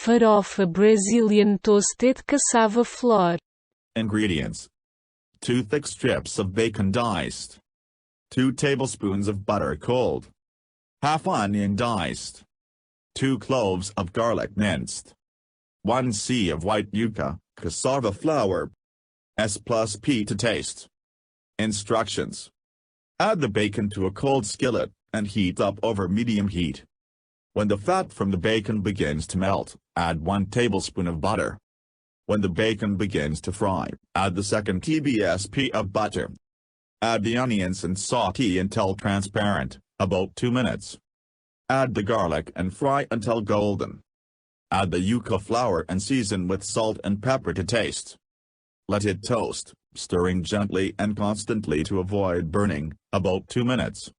Farofa Brazilian toasted cassava flour. Ingredients: 2 thick strips of bacon diced, 2 tablespoons of butter cold, half onion diced, 2 cloves of garlic minced, 1 c of white yucca, cassava flour, s+p to taste. Instructions: add the bacon to a cold skillet, and heat up over medium heat. When the fat from the bacon begins to melt, add 1 tablespoon of butter. When the bacon begins to fry, add the 2nd tbsp of butter. Add the onions and sautee until transparent, about 2 minutes. Add the garlic and fry until golden. Add the yucca flour and season with salt and pepper to taste. Let it toast, stirring gently and constantly to avoid burning, about 2 minutes.